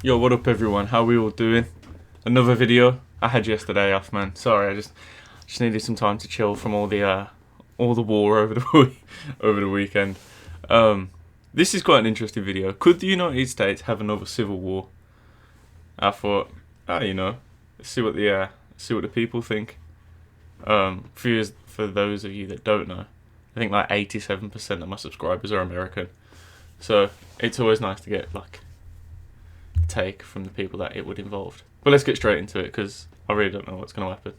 Yo, what up everyone? How we all doing? Another video. I had yesterday off, man. Sorry, I just needed some time to chill from all the war over the over the weekend. This is quite an interesting video. Could the United States have another civil war? I thought, see what the people think. For those of you that don't know, I think like 87% of my subscribers are American, so it's always nice to get like take from the people that it would involve. But let's get straight into it because I really don't know what's going to happen.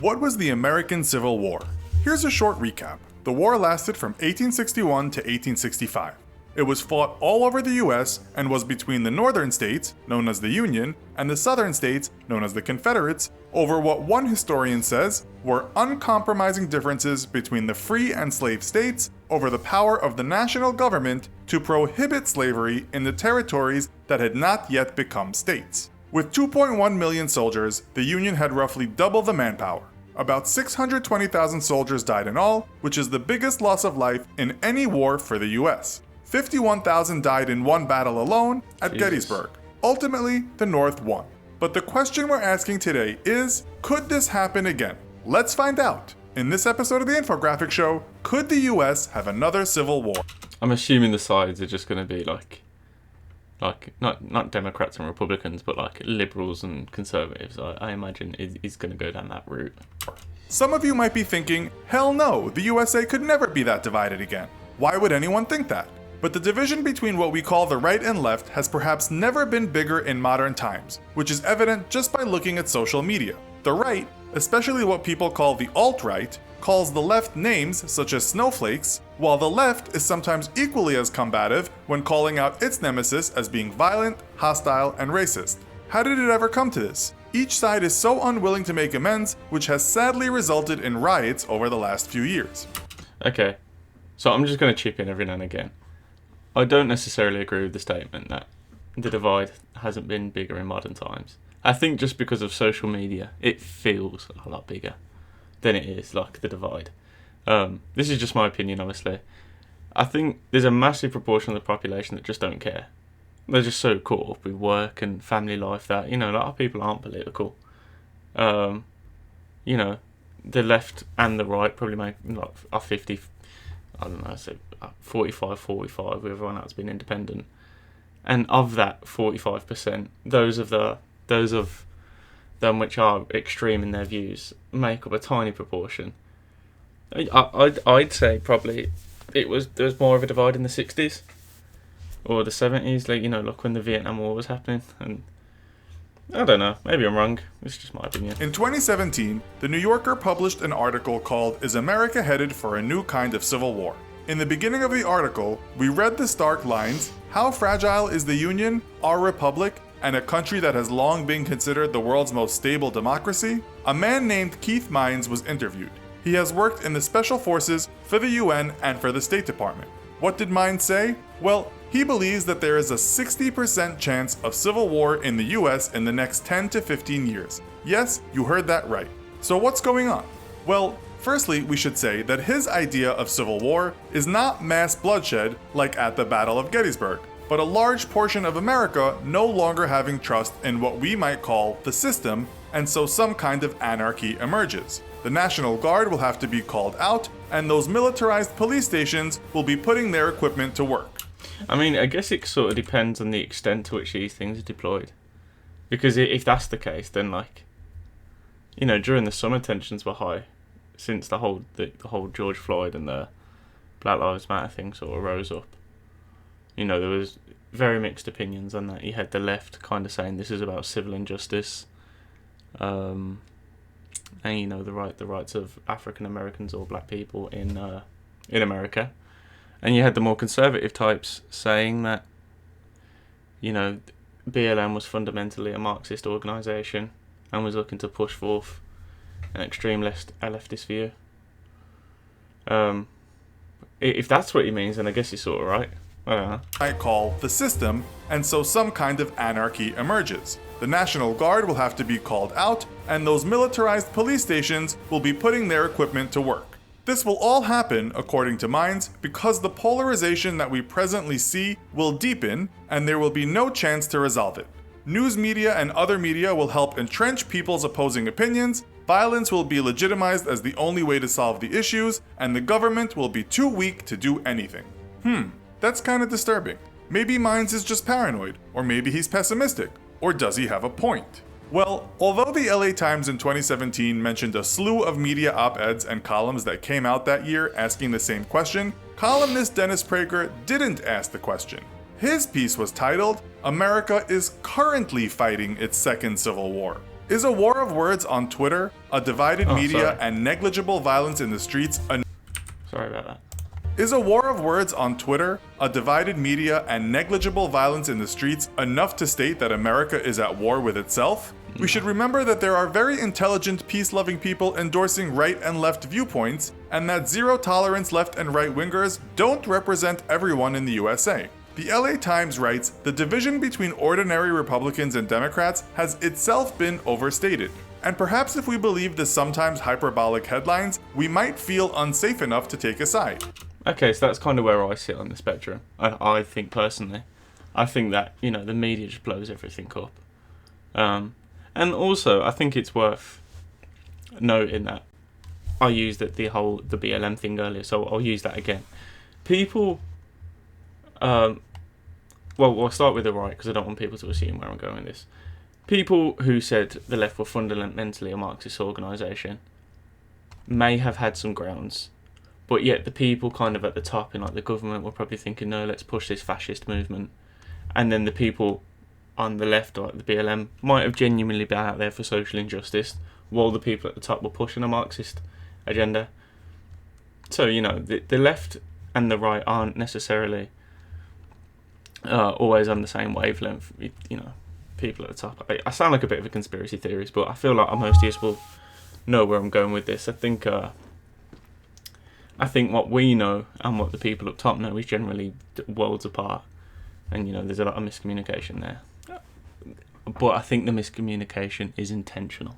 What was the American Civil War? Here's a short recap. The war lasted from 1861 to 1865. It was fought all over the US and was between the northern states, known as the Union, and the southern states, known as the Confederates, over what one historian says were uncompromising differences between the free and slave states over the power of the national government to prohibit slavery in the territories that had not yet become states. With 2.1 million soldiers, the Union had roughly double the manpower. About 620,000 soldiers died in all, which is the biggest loss of life in any war for the US. 51,000 died in one battle alone at Gettysburg. Ultimately, the North won. But the question we're asking today is, could this happen again? Let's find out. In this episode of the Infographic Show, could the US have another civil war? I'm assuming the sides are just going to be like not Democrats and Republicans, but like liberals and conservatives. I imagine is going to go down that route. Some of you might be thinking, hell no, the USA could never be that divided again. Why would anyone think that? But the division between what we call the right and left has perhaps never been bigger in modern times, which is evident just by looking at social media. The right, especially what people call the alt-right, calls the left names such as snowflakes, while the left is sometimes equally as combative when calling out its nemesis as being violent, hostile, and racist. How did it ever come to this? Each side is so unwilling to make amends, which has sadly resulted in riots over the last few years. Okay, so I'm just going to chip in every now and again. I don't necessarily agree with the statement that the divide hasn't been bigger in modern times. I think just because of social media, it feels a lot bigger than it is, like the divide. This is just my opinion, obviously. I think there's a massive proportion of the population that just don't care. They're just so caught up with work and family life that, a lot of people aren't political. The left and the right probably make like a 50, I don't know, so 45, with everyone else being independent. And of that 45%, those of them which are extreme in their views make up a tiny proportion. I'd say probably there was more of a divide in the 60s or the 70s, like when the Vietnam War was happening. And I don't know, maybe I'm wrong. It's just my opinion. In 2017, The New Yorker published an article called "Is America Headed for a New Kind of Civil War?" In the beginning of the article, we read the stark lines, "How fragile is the Union, our republic, and a country that has long been considered the world's most stable democracy?" A man named Keith Mines was interviewed. He has worked in the Special Forces, for the UN, and for the State Department. What did Mines say? Well, he believes that there is a 60% chance of civil war in the US in the next 10 to 15 years. Yes, you heard that right. So what's going on? Well, firstly, we should say that his idea of civil war is not mass bloodshed like at the Battle of Gettysburg, but a large portion of America no longer having trust in what we might call the system, and so some kind of anarchy emerges. The National Guard will have to be called out, and those militarized police stations will be putting their equipment to work. I mean, I guess it sort of depends on the extent to which these things are deployed. Because if that's the case, then during the summer tensions were high, since the whole George Floyd and the Black Lives Matter thing sort of rose up. There was very mixed opinions on that. You had the left kind of saying this is about civil injustice, and the rights of African Americans or black people in America, and you had the more conservative types saying that BLM was fundamentally a Marxist organisation and was looking to push forth an extreme leftist view. If that's what he means, then I guess he's sort of right. I don't know. Might call the system, and so some kind of anarchy emerges. The National Guard will have to be called out, and those militarized police stations will be putting their equipment to work. This will all happen, according to Mines, because the polarization that we presently see will deepen, and there will be no chance to resolve it. news media and other media will help entrench people's opposing opinions, violence will be legitimized as the only way to solve the issues, and the government will be too weak to do anything. That's kind of disturbing. Maybe Mines is just paranoid, or maybe he's pessimistic, or does he have a point? Well, although the LA Times in 2017 mentioned a slew of media op-eds and columns that came out that year asking the same question, columnist Dennis Prager didn't ask the question. His piece was titled, "America is currently fighting its second civil war. Is a war of words on Twitter, a divided media, and negligible violence in the streets Sorry about that. Is a war of words on Twitter, a divided media, and negligible violence in the streets enough to state that America is at war with itself? We should remember that there are very intelligent, peace-loving people endorsing right and left viewpoints, and that zero-tolerance left and right-wingers don't represent everyone in the USA. The LA Times writes, the division between ordinary Republicans and Democrats has itself been overstated. And perhaps if we believe the sometimes hyperbolic headlines, we might feel unsafe enough to take a side. Okay, so that's kind of where I sit on the spectrum. I think personally, I think that, you know, the media just blows everything up. And also, I think it's worth noting that I used the BLM thing earlier, so I'll use that again. People, well, I'll start with the right, because I don't want people to assume where I'm going with this. People who said the left were fundamentally a Marxist organisation may have had some grounds, but yet the people kind of at the top in like the government were probably thinking, no, let's push this fascist movement. And then the people on the left, like the BLM, might have genuinely been out there for social injustice, while the people at the top were pushing a Marxist agenda. So, you know, the left and the right aren't necessarily always on the same wavelength. You know, people at the top. I sound like a bit of a conspiracy theorist, but I feel like most of us will know where I'm going with this. I think what we know and what the people up top know is generally worlds apart, and you know there's a lot of miscommunication there. But I think the miscommunication is intentional,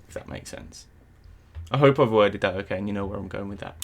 if that makes sense. I hope I've worded that okay and you know where I'm going with that.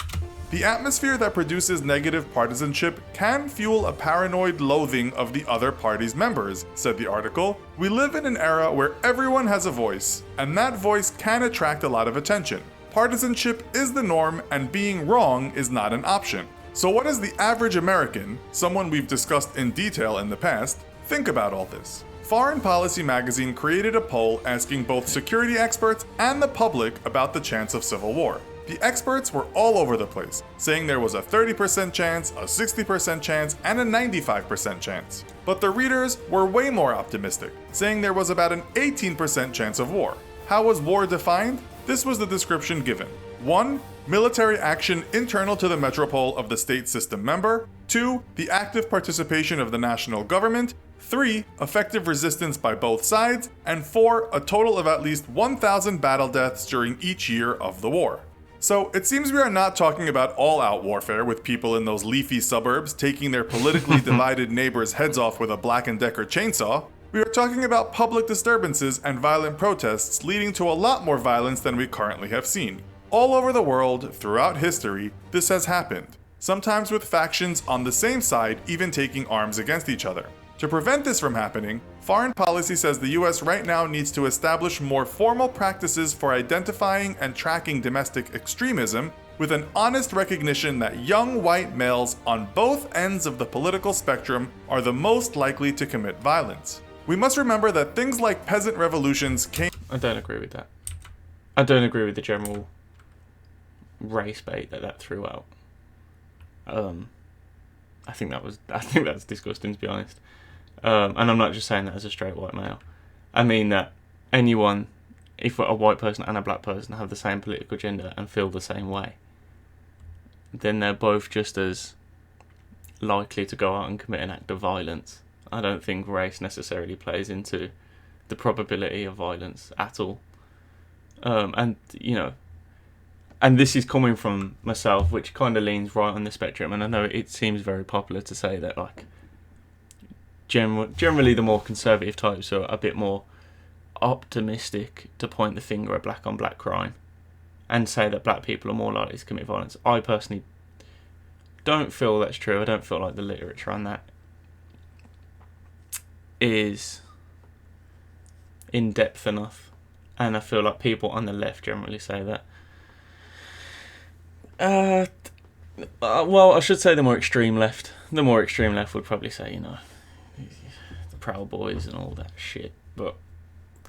The atmosphere that produces negative partisanship can fuel a paranoid loathing of the other party's members, said the article. We live in an era where everyone has a voice, and that voice can attract a lot of attention. Partisanship is the norm, and being wrong is not an option. So what does the average American, someone we've discussed in detail in the past, think about all this? Foreign Policy magazine created a poll asking both security experts and the public about the chance of civil war. The experts were all over the place, saying there was a 30% chance, a 60% chance, and a 95% chance. But the readers were way more optimistic, saying there was about an 18% chance of war. How was war defined? This was the description given. 1. Military action internal to the metropole of the state system member. 2. The active participation of the national government. 3. Effective resistance by both sides. And 4. A total of at least 1,000 battle deaths during each year of the war. So it seems we are not talking about all-out warfare with people in those leafy suburbs taking their politically divided neighbors' heads off with a Black & Decker chainsaw. We are talking about public disturbances and violent protests leading to a lot more violence than we currently have seen. All over the world, throughout history, this has happened, sometimes with factions on the same side even taking arms against each other. To prevent this from happening, Foreign Policy says the US right now needs to establish more formal practices for identifying and tracking domestic extremism, with an honest recognition that young white males on both ends of the political spectrum are the most likely to commit violence. We must remember that things like peasant revolutions came... I don't agree with that. I don't agree with the general race bait that threw out. I think that's disgusting, to be honest. And I'm not just saying that as a straight white male. I mean that anyone, if a white person and a black person have the same political agenda and feel the same way, then they're both just as likely to go out and commit an act of violence. I don't think race necessarily plays into the probability of violence at all. And, you know, and this is coming from myself, which kind of leans right on the spectrum. And I know it seems very popular to say that, like, generally the more conservative types are a bit more optimistic to point the finger at black on black crime and say that black people are more likely to commit violence. I personally don't feel that's true. I don't feel like the literature on that is in depth enough, and I feel like people on the left generally say that. Well, I should say the more extreme left. The more extreme left would probably say, the Proud Boys and all that shit. But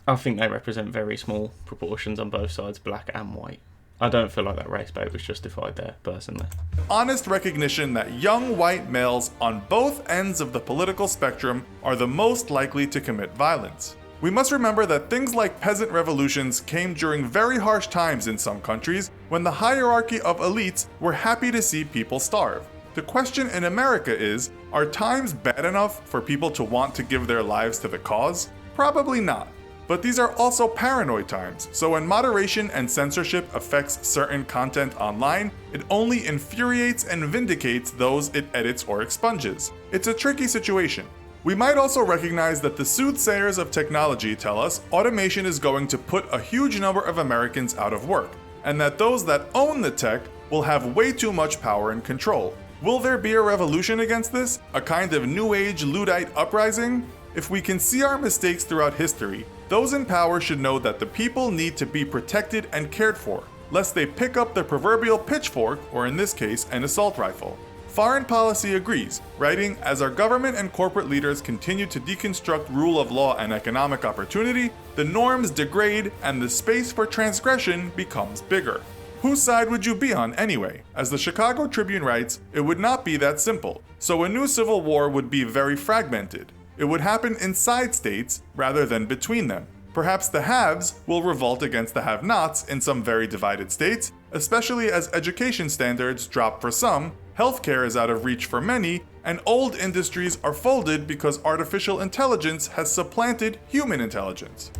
I think they represent very small proportions on both sides, black and white. I don't feel like that race bait was justified there, personally. Honest recognition that young white males on both ends of the political spectrum are the most likely to commit violence. We must remember that things like peasant revolutions came during very harsh times in some countries when the hierarchy of elites were happy to see people starve. The question in America is, are times bad enough for people to want to give their lives to the cause? Probably not. But these are also paranoid times, so when moderation and censorship affects certain content online, it only infuriates and vindicates those it edits or expunges. It's a tricky situation. We might also recognize that the soothsayers of technology tell us automation is going to put a huge number of Americans out of work, and that those that own the tech will have way too much power and control. Will there be a revolution against this? A kind of New Age Luddite uprising? If we can see our mistakes throughout history, those in power should know that the people need to be protected and cared for, lest they pick up the proverbial pitchfork, or in this case, an assault rifle. Foreign policy agrees, writing, as our government and corporate leaders continue to deconstruct rule of law and economic opportunity, the norms degrade and the space for transgression becomes bigger. Whose side would you be on anyway? As the Chicago Tribune writes, it would not be that simple, so a new civil war would be very fragmented. It would happen inside states rather than between them. Perhaps the haves will revolt against the have-nots in some very divided states, especially as education standards drop for some, healthcare is out of reach for many, and old industries are folded because artificial intelligence has supplanted human intelligence.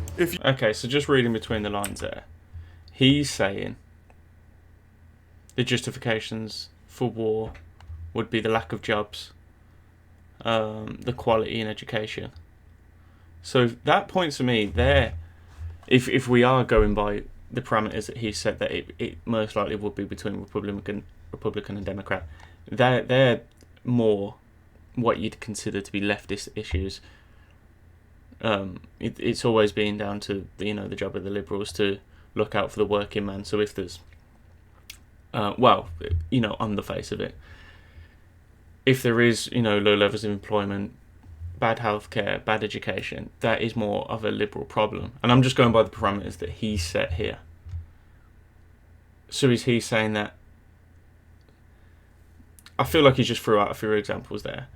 Okay, so just reading between the lines there, he's saying the justifications for war would be the lack of jobs, the quality in education. So that points to me there, if we are going by the parameters that he said, that it most likely would be between Republican and Democrat, they're more what you'd consider to be leftist issues. It's always been down to the job of the Liberals to look out for the working man. So if there's on the face of it, if there is low levels of employment, bad healthcare, bad education, that is more of a liberal problem. And I'm just going by the parameters that he set here. So is he saying that? I feel like he just threw out a few examples there.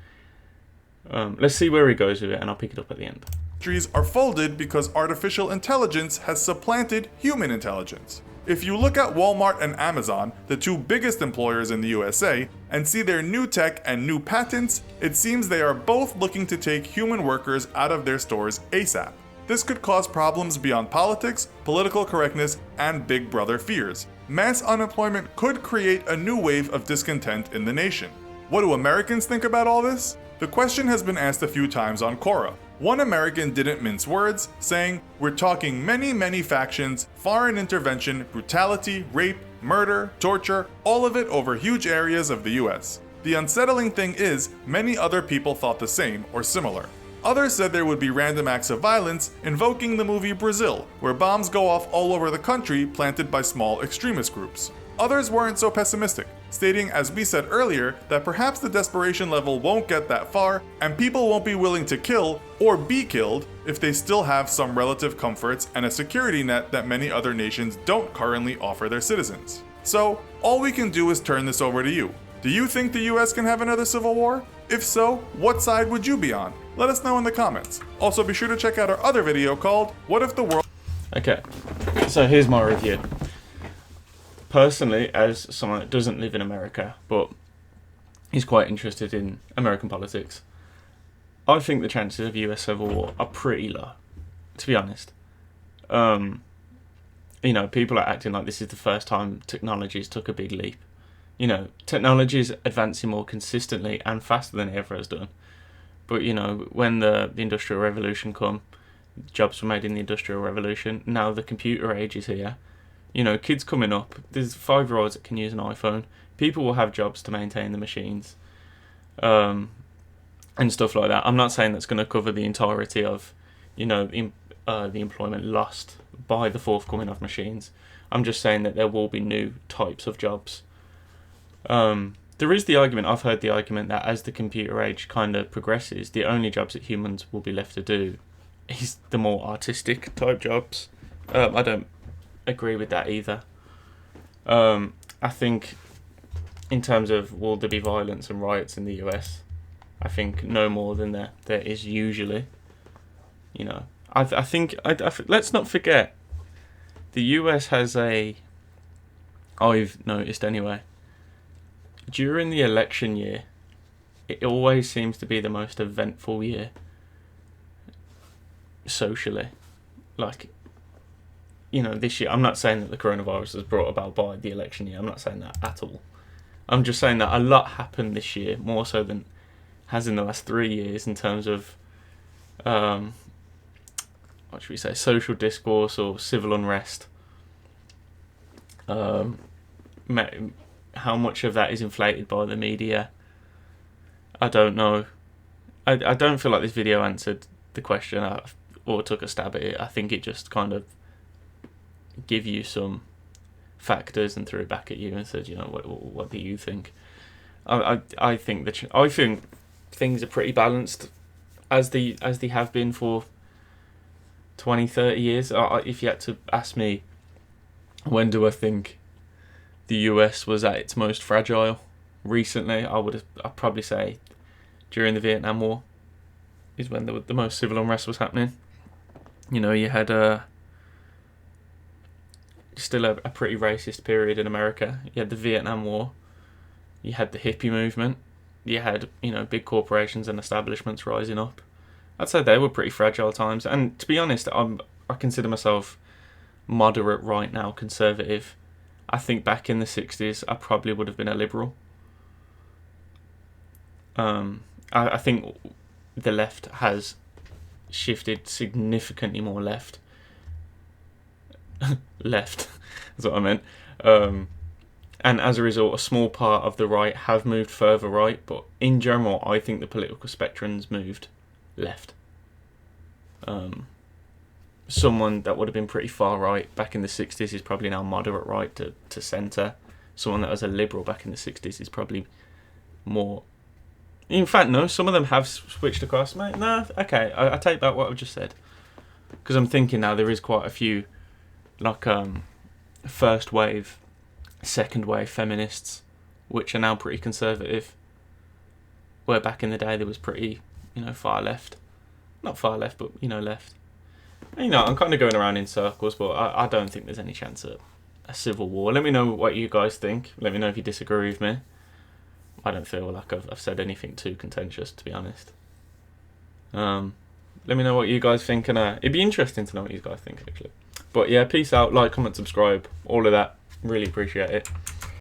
Let's see where he goes with it, and I'll pick it up at the end. Industries are folded because artificial intelligence has supplanted human intelligence. If you look at Walmart and Amazon, the two biggest employers in the USA, and see their new tech and new patents, it seems they are both looking to take human workers out of their stores ASAP. This could cause problems beyond politics, political correctness, and Big Brother fears. Mass unemployment could create a new wave of discontent in the nation. What do Americans think about all this? The question has been asked a few times on Quora. One American didn't mince words, saying, "We're talking many factions, foreign intervention, brutality, rape, murder, torture, all of it over huge areas of the US. The unsettling thing is, many other people thought the same or similar. Others said there would be random acts of violence, invoking the movie Brazil, where bombs go off all over the country planted by small extremist groups. Others weren't so pessimistic, stating, as we said earlier, that perhaps the desperation level won't get that far, and people won't be willing to kill or be killed if they still have some relative comforts and a security net that many other nations don't currently offer their citizens. So, all we can do is turn this over to you. Do you think the US can have another civil war? If so, what side would you be on? Let us know in the comments. Also, be sure to check out our other video called, What If the World... Okay, so here's my review. Personally, as someone that doesn't live in America, but is quite interested in American politics, I think the chances of US civil war are pretty low, to be honest. People are acting like this is the first time technologies took a big leap. Technology is advancing more consistently and faster than it ever has done. But, when the Industrial Revolution come, jobs were made in the Industrial Revolution. Now the computer age is here. Kids coming up, there's 5-year-olds that can use an iPhone. People will have jobs to maintain the machines, and stuff like that. I'm not saying that's going to cover the entirety of, the employment lost by the forthcoming of machines. I'm just saying that there will be new types of jobs. There is the argument, I've heard the argument, that as the computer age kind of progresses, the only jobs that humans will be left to do is the more artistic type jobs. I don't agree with that either. I think in terms of will there be violence and riots in the US, I think no more than there is usually. You know, I think let's not forget, the US has I've noticed anyway, during the election year, it always seems to be the most eventful year socially. Like, you know, this year, I'm not saying that the coronavirus was brought about by the election year. I'm not saying that at all. I'm just saying that a lot happened this year, more so than has in the last 3 years, in terms of, what should we say, social discourse or civil unrest. How much of that is inflated by the media, I don't know. I don't feel like this video answered the question or took a stab at it. I think it just kind of give you some factors and threw it back at you and said, you know, what do you think? I think I think things are pretty balanced as they have been for 20, 30 years. If you had to ask me, when do I think the US was at its most fragile recently, I'd probably say during the Vietnam War is when the most civil unrest was happening. You know, you had still a pretty racist period in America. You had the Vietnam War, you had the hippie movement, you had, you know, big corporations and establishments rising up. I'd say they were pretty fragile times, and to be honest, I consider myself moderate right now, conservative. I think back in the 60s, I probably would have been a liberal. I think the left has shifted significantly more left. Left, that's what I meant. And as a result, a small part of the right have moved further right, but in general, I think the political spectrum's moved left. Someone that would have been pretty far right back in the 60s is probably now moderate right to centre. Someone that was a liberal back in the 60s is probably more... In fact, no, some of them have switched across. Mate, no, okay, I take back what I just said. Because I'm thinking now there is quite a few, like, first wave, second wave feminists, which are now pretty conservative. Where back in the day there was pretty, you know, far left. Not far left, but, you know, left. You know, I'm kind of going around in circles, but I don't think there's any chance of a civil war. Let me know what you guys think. Let me know if you disagree with me. I don't feel like I've said anything too contentious, to be honest. Let me know what you guys think, and it'd be interesting to know what you guys think, actually. But yeah, peace out, like, comment, subscribe, all of that. Really appreciate it.